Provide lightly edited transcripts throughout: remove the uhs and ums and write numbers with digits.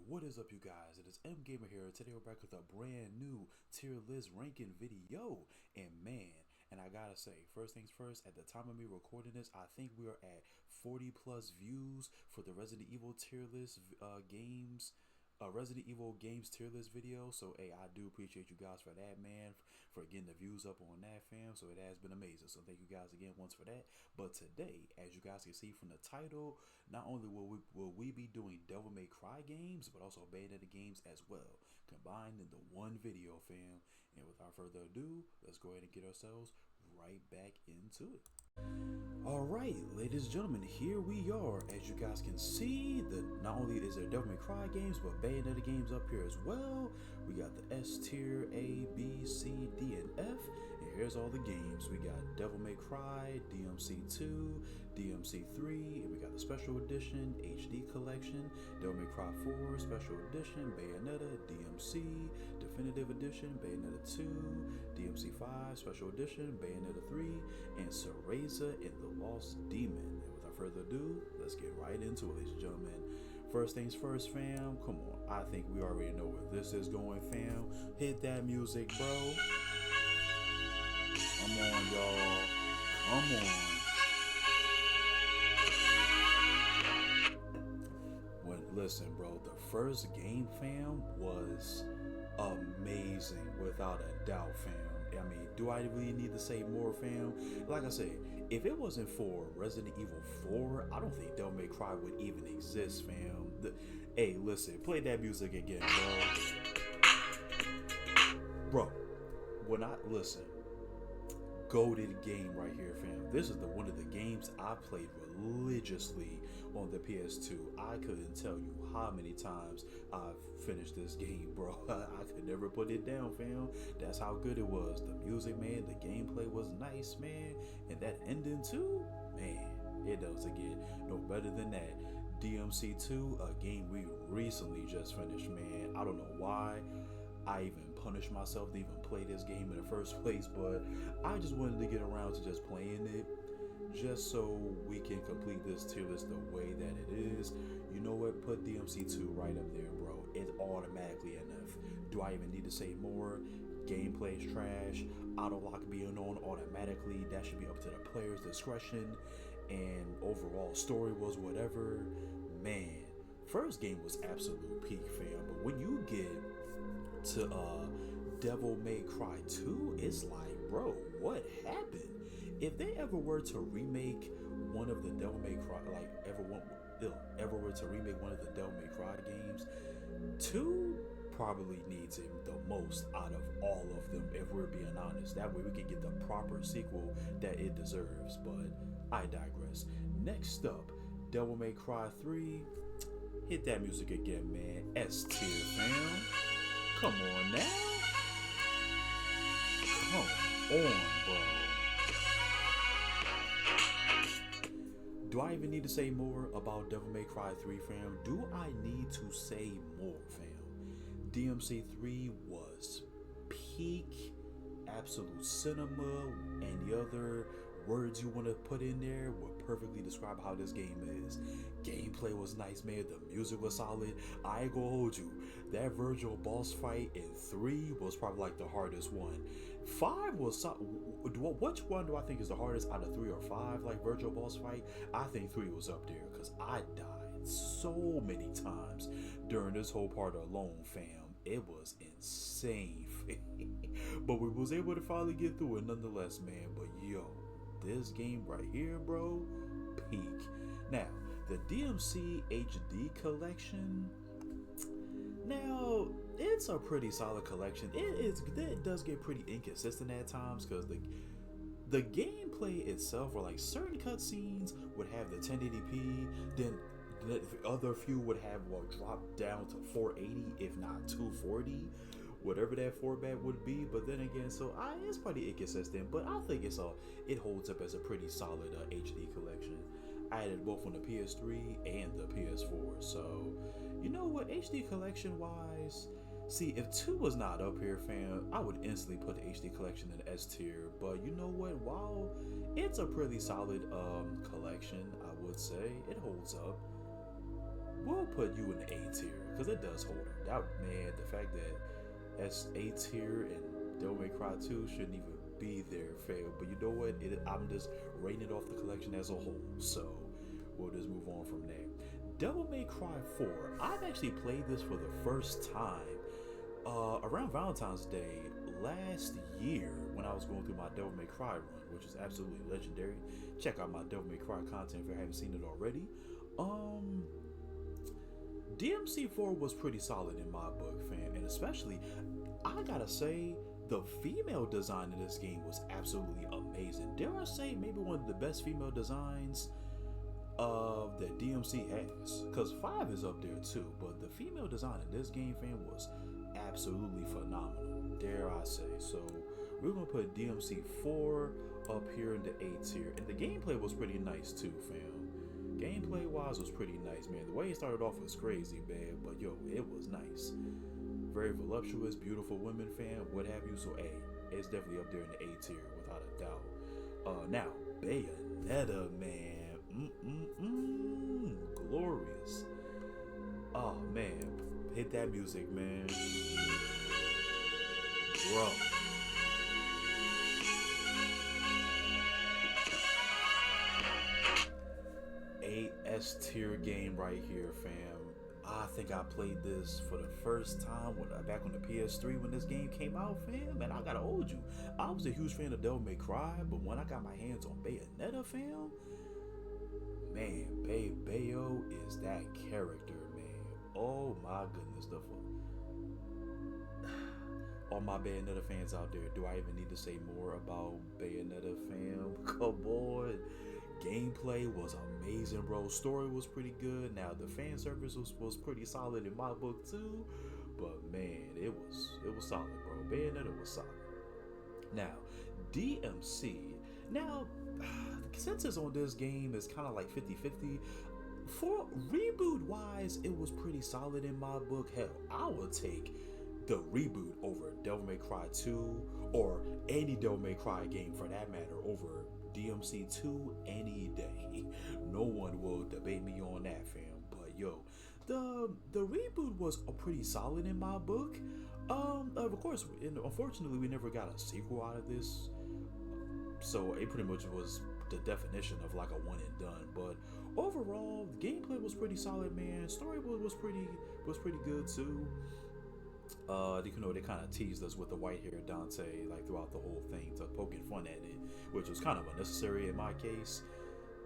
What is up, you guys? It is M Gamer here. Today we're back with a brand new tier list ranking video. And I gotta say, first things first, at the time of me recording this, I think we are at 40 plus views for the Resident Evil tier list games. Resident Evil games tier list video. So hey, I do appreciate you guys for that, man, for getting the views up on that, fam. So it has been amazing. So thank you guys again once for that. But today, as you guys can see from the title, not only will we be doing Devil May Cry games, but also Bayonetta games as well, combined into one video, fam. And without further ado, let's go ahead and get ourselves right back into it. Alright, ladies and gentlemen, here we are. As you guys can see, not only is there Devil May Cry games, but Bayonetta games up here as well. We got the S tier, A, B, C, D, and F. And here's all the games. We got Devil May Cry, DMC 2, DMC 3, and we got the Special Edition, HD Collection, Devil May Cry 4, Special Edition, Bayonetta, DMC, Definitive Edition, Bayonetta 2, DMC 5, Special Edition, Bayonetta 3, and Cereza and the Lost Demon. And without further ado, let's get right into it, ladies and gentlemen. First things first, fam. Come on, I think we already know where this is going, fam. Hit that music, bro. Come on, y'all. Come on. Listen, bro, the first game, fam, was amazing, without a doubt, fam. I mean, do I really need to say more, fam? Like I said, if it wasn't for Resident Evil 4, I don't think Devil May Cry would even exist, fam. Hey, listen, play that music again, bro. When I listen, goated game right here, fam. This is one of the games I played religiously on the PS2. I couldn't tell you how many times I've finished this game, bro. I could never put it down, fam. That's how good it was. The music, man, the gameplay was nice, man. And that ending too, man, it doesn't get no better than that. DMC 2, a game we recently just finished, man. I don't know why I even punished myself to even play this game in the first place, but I just wanted to get around to just playing it, just so we can complete this tier list the way that it is. You know what? Put DMC 2 right up there, bro. It's automatically enough. Do I even need to say more? Gameplay is trash. Auto lock being on automatically, that should be up to the player's discretion. And overall story was whatever. Man, first game was absolute peak, fam. But when you get to Devil May Cry 2, it's like, bro, what happened? If they ever were to remake one of the Devil May Cry, ever were to remake one of the Devil May Cry games, 2 probably needs it the most out of all of them, if we're being honest. That way we can get the proper sequel that it deserves, but I digress. Next up, Devil May Cry 3. Hit that music again, man. S tier, fam. Come on now. Come on, bro. Do I even need to say more about Devil May Cry 3, fam? Do I need to say more, fam? DMC 3 was peak, absolute cinema, and the other words you want to put in there will perfectly describe how this game is. Gameplay was nice, man. The music was solid. I ain't gonna hold you. That Virgil boss fight in 3 was probably like the hardest one. 5 was which one do I think is the hardest out of 3 or 5? Like Virgil boss fight, I think 3 was up there because I died so many times during this whole part alone, fam. It was insane. But we was able to finally get through it nonetheless, man. But yo, this game right here, bro, peak. Now, the DMC HD collection, now, it's a pretty solid collection. It does get pretty inconsistent at times because the gameplay itself, or like certain cutscenes would have the 1080p, then the other few would have drop down to 480, if not 240. Whatever that format would be. But then again, it's pretty inconsistent, but I think it holds up as a pretty solid HD collection. I had it both on the PS3 and the PS4, so you know what, HD collection wise, see, if 2 was not up here, fam, I would instantly put the HD collection in the S tier. But you know what, while it's a pretty solid collection, I would say it holds up. we'll put you in the A tier because it does hold up. That man, the fact that that's A tier and Devil May Cry 2 shouldn't even be there, fam. But you know what? I'm just rating it off the collection as a whole. So we'll just move on from there. Devil May Cry 4. I've actually played this for the first time around Valentine's Day last year when I was going through my Devil May Cry run, which is absolutely legendary. Check out my Devil May Cry content if you haven't seen it already. DMC4 was pretty solid in my book, fam, and especially, I gotta say, the female design in this game was absolutely amazing. Dare I say, maybe one of the best female designs that DMC has, because 5 is up there too, but the female design in this game, fam, was absolutely phenomenal, dare I say. So we're gonna put DMC4 up here in the A tier, and the gameplay was pretty nice too, fam. Gameplay wise was pretty nice, man. The way it started off was crazy, man, but yo, it was nice. Very voluptuous, beautiful women, fam, what have you. So A, it's definitely up there in the A tier without a doubt. Now Bayonetta, man, glorious. Oh man, hit that music, man, bro. S tier game right here, fam. I think I played this for the first time back on the PS3 when this game came out, fam. And I gotta hold you, I was a huge fan of Devil May Cry, but when I got my hands on Bayonetta, fam, man, Bayo is that character, man. Oh my goodness, all my Bayonetta fans out there, do I even need to say more about Bayonetta, fam? Come on. Gameplay was amazing, bro. Story was pretty good. Now the fan service was pretty solid in my book too, but man, it was solid, bro. Bayonetta was solid. Now DMC. Now the consensus on this game is kind of like 50-50. For reboot wise, it was pretty solid in my book. Hell, I would take the reboot over Devil May Cry 2 or any Devil May Cry game for that matter over DMC2 any day. No one will debate me on that, fam. But yo, the reboot was pretty solid in my book. Of course, unfortunately, we never got a sequel out of this, so it pretty much was the definition of like a one and done. But overall, the gameplay was pretty solid, man. Story was pretty good too. You know, they kind of teased us with the white-haired Dante like throughout the whole thing, to poking fun at it, which was kind of unnecessary in my case,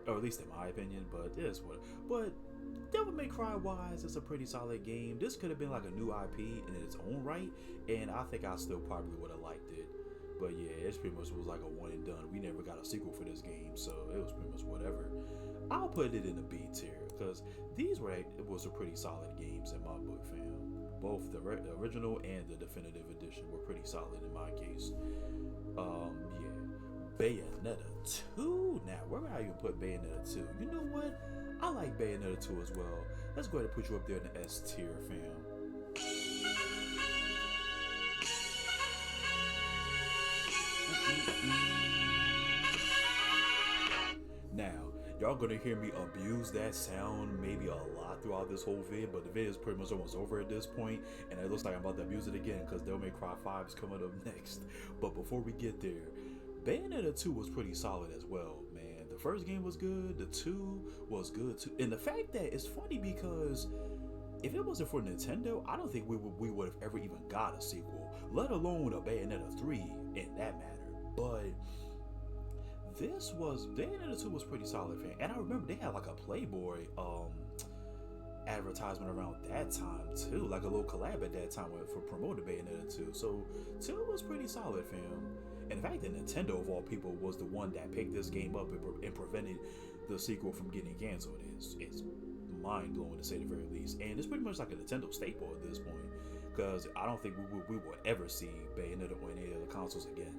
or at least in my opinion. But it is what. But Devil May Cry wise, it's a pretty solid game. This could have been like a new IP in its own right, and I think I still probably would have liked it. But yeah, it pretty much was like a one and done. We never got a sequel for this game, so it was pretty much whatever. I'll put it in the B tier because these was a pretty solid games in my book, fam. Both the original and the definitive edition were pretty solid in my case. Yeah. Bayonetta 2. Now, where would I even put Bayonetta 2? You know what? I like Bayonetta 2 as well. Let's go ahead and put you up there in the S tier, fam. Now, y'all gonna hear me abuse that sound maybe a lot throughout this whole vid, but the video is pretty much almost over at this point, and it looks like I'm about to abuse it again because Devil May Cry 5 is coming up next. But before we get there, Bayonetta 2 was pretty solid as well, man. The first game was good, the 2 was good too, and the fact that it's funny because if it wasn't for Nintendo, I don't think we would have ever even got a sequel, let alone a Bayonetta 3 in that matter. But Bayonetta 2 was pretty solid, fan. And I remember they had like a Playboy advertisement around that time too, like a little collab at that time for promoting Bayonetta 2. So 2 was pretty solid, fam. And the fact that Nintendo of all people was the one that picked this game up and prevented the sequel from getting canceled is mind blowing to say the very least. And it's pretty much like a Nintendo staple at this point, because I don't think we will ever see Bayonetta on any of the consoles again.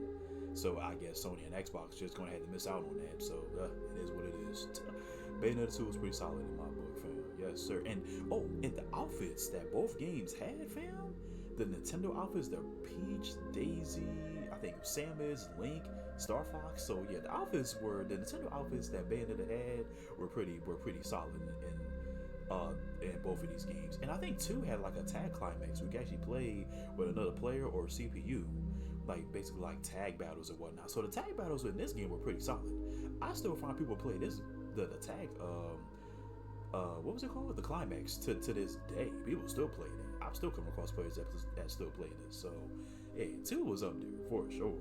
So I guess Sony and Xbox just gonna have to miss out on that. So it is what it is. Bayonetta 2 was pretty solid in my book, fam. Yes, sir. And and the outfits that both games had, fam. The Nintendo outfits, the Peach, Daisy, I think Samus, Link, Star Fox. So yeah, the Nintendo outfits that Bayonetta had were pretty solid. And uh, in both of these games. And I think 2 had like a tag climax. We could actually play with another player or CPU, like basically like tag battles and whatnot. So the tag battles in this game were pretty solid. I still find people play the tag what was it called, the climax to this day. People still play it. I'm still coming across players that still play this. So hey, 2 was up there for sure.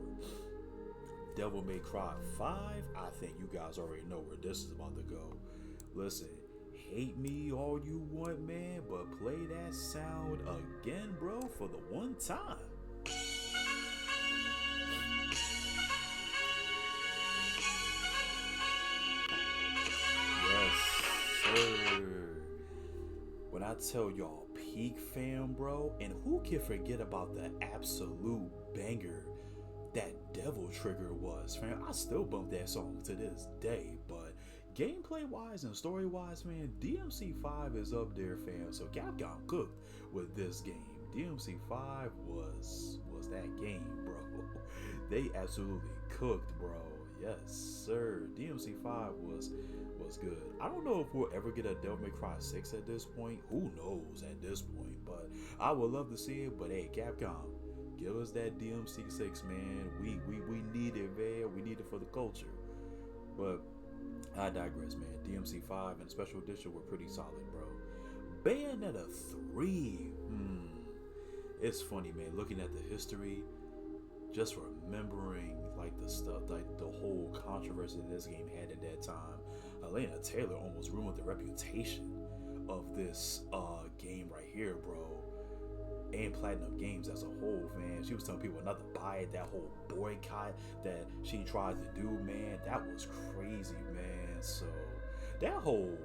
Devil May Cry 5, I think you guys already know where this is about to go. Listen, hate me all you want, man, but play that sound again, bro, for the one time. Yes, sir. When I tell y'all peak fam, bro, and who can forget about the absolute banger that Devil Trigger was, fam? I still bump that song to this day, but gameplay wise and story wise, man, DMC5 is up there, fam. So Capcom cooked with this game. DMC5 was that game, bro. They absolutely cooked, bro. Yes, sir. DMC5 was good. I don't know if we'll ever get a Devil May Cry 6 at this point. Who knows at this point? But I would love to see it. But hey, Capcom, give us that DMC6, man. We need it, man. We need it for the culture. But I digress, man. DMC5 and Special Edition were pretty solid, bro. Bayonetta 3. It's funny, man. Looking at the history, just remembering like the stuff, like the whole controversy this game had at that time. Elena Taylor almost ruined the reputation of this game right here, bro. And Platinum Games as a whole, man. She was telling people not to buy it. That whole boycott that she tried to do, man, that was crazy, man. So that whole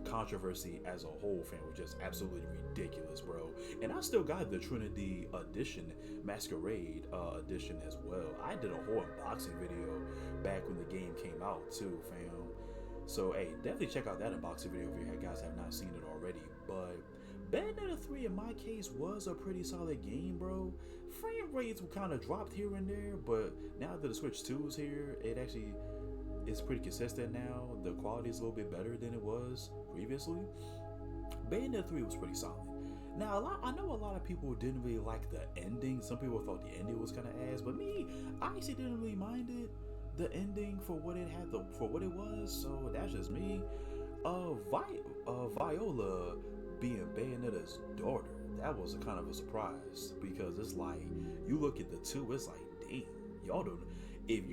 controversy as a whole, fan, was just absolutely ridiculous, bro. And I still got the Trinity Edition, Masquerade Edition as well. I did a whole unboxing video back when the game came out too, fam. So hey, definitely check out that unboxing video if you guys have not seen it already. But Bayonetta 3 in my case was a pretty solid game, bro. Frame rates were kind of dropped here and there, but now that the Switch 2 is here, it actually is pretty consistent now. The quality is a little bit better than it was previously. Bayonetta 3 was pretty solid. Now, I know a lot of people didn't really like the ending. Some people thought the ending was kind of ass, but me, I actually didn't really mind it. The ending for what it had, for what it was. So that's just me. Viola being Bayonetta's daughter, that was a kind of a surprise, because it's like you look at the two, it's like, damn, y'all don't. If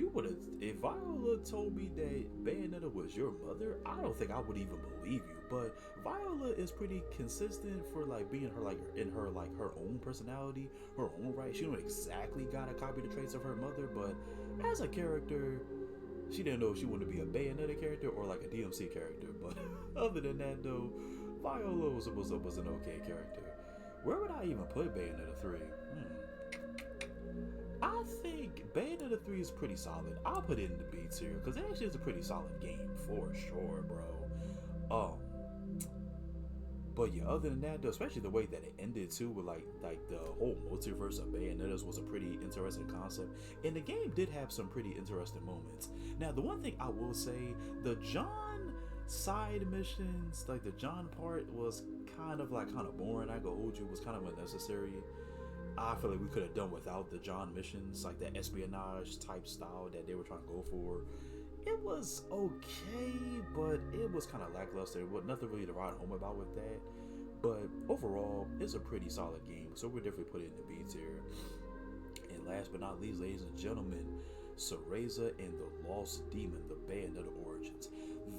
Viola told me that Bayonetta was your mother, I don't think I would even believe you. But Viola is pretty consistent for like being her, like in her like her own personality, her own right. She don't exactly gotta copy the traits of her mother, but as a character, she didn't know if she wanted to be a Bayonetta character or like a DMC character. But other than that, though, Viola was an okay character. Where would I even put Bayonetta 3? I think Bayonetta 3 is pretty solid. I'll put it in the B tier because it actually is a pretty solid game for sure, bro. But yeah, other than that, though, especially the way that it ended too, with like the whole multiverse of Bayonettas was a pretty interesting concept, and the game did have some pretty interesting moments. Now, the one thing I will say, the John side missions, like the John part, was kind of boring. I go hold you, was kind of unnecessary. I feel like we could have done without the John missions, like that espionage type style that they were trying to go for. It was okay, but it was kind of lackluster. But nothing really to write home about with that. But overall, it's a pretty solid game, so we're definitely put it in the B tier. And last but not least, ladies and gentlemen, Cereza and the Lost Demon, the Bayonetta Origins.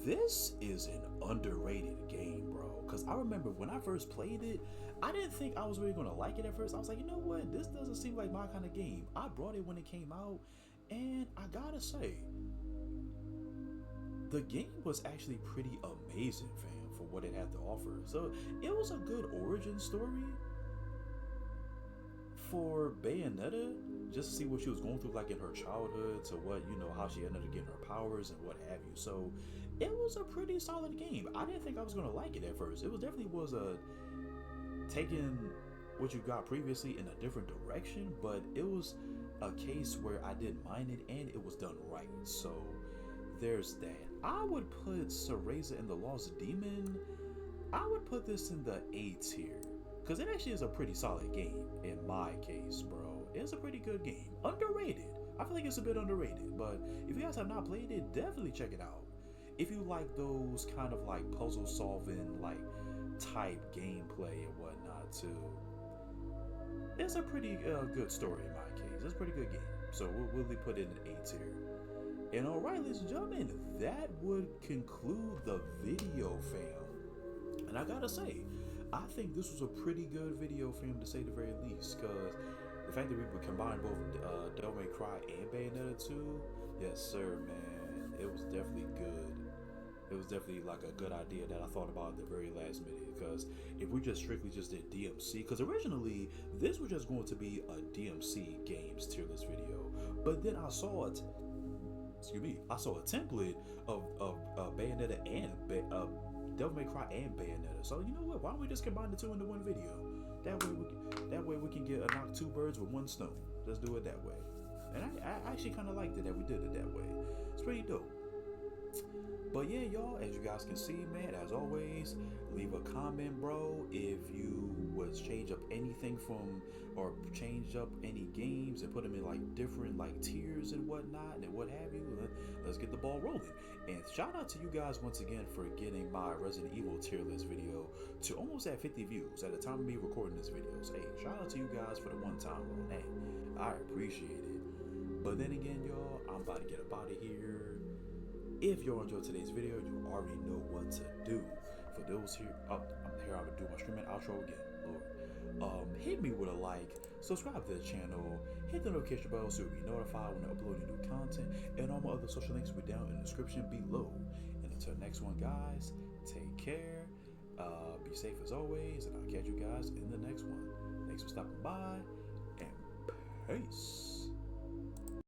This is an underrated game, bro. Because I remember when I first played it, I didn't think I was really going to like it at first. I was like, you know what? This doesn't seem like my kind of game. I brought it when it came out, and I gotta say, the game was actually pretty amazing, fam, for what it had to offer. So it was a good origin story for Bayonetta, just to see what she was going through, like in her childhood, to what, you know, how she ended up getting her powers and what have you. So it was a pretty solid game. I didn't think I was going to like it at first. It was definitely was a taking what you got previously in a different direction, but it was a case where I didn't mind it and it was done right. So there's that. I would put Cereza and the Lost Demon. I would put this in the A tier because it actually is a pretty solid game in my case, bro. It's a pretty good game. Underrated. I feel like it's a bit underrated, but if you guys have not played it, definitely check it out. If you like those kind of like puzzle solving like type gameplay and whatnot too, it's a pretty good story in my case. It's a pretty good game. So we'll really put it in A tier. And alright, ladies and gentlemen, that would conclude the video, fam. And I gotta say, I think this was a pretty good video, fam, to say the very least, because the fact that we would combine both Devil May Cry and Bayonetta 2, yes sir, man, it was definitely good. It was definitely like a good idea that I thought about at the very last minute, because if we just strictly just did DMC, because originally this was just going to be a DMC games tier list video, but then I saw it. I saw a template of Bayonetta and Devil May Cry and Bayonetta. So you know what? Why don't we just combine the two into one video? That way we can get knock two birds with one stone. Let's do it that way. And I actually kind of liked it that we did it that way. It's pretty dope. But yeah, y'all, as you guys can see, man, as always, leave a comment, bro, if you was change up anything from, or change up any games and put them in like different like tiers and whatnot and what have you. Let's get the ball rolling. And shout out to you guys once again for getting my Resident Evil tier list video to almost at 50 views at the time of me recording this video. So, hey, shout out to you guys for the one-time rule. Hey, I appreciate it. But then again, y'all, I'm about to get up out of here. If you enjoyed today's video, you already know what to do. For those here, I'm gonna do my streaming outro again. Lord, hit me with a like, subscribe to the channel, hit the notification bell so you'll be notified when I upload new content, and all my other social links will be down in the description below. And until next one, guys, take care, be safe as always, and I'll catch you guys in the next one. Thanks for stopping by, and peace.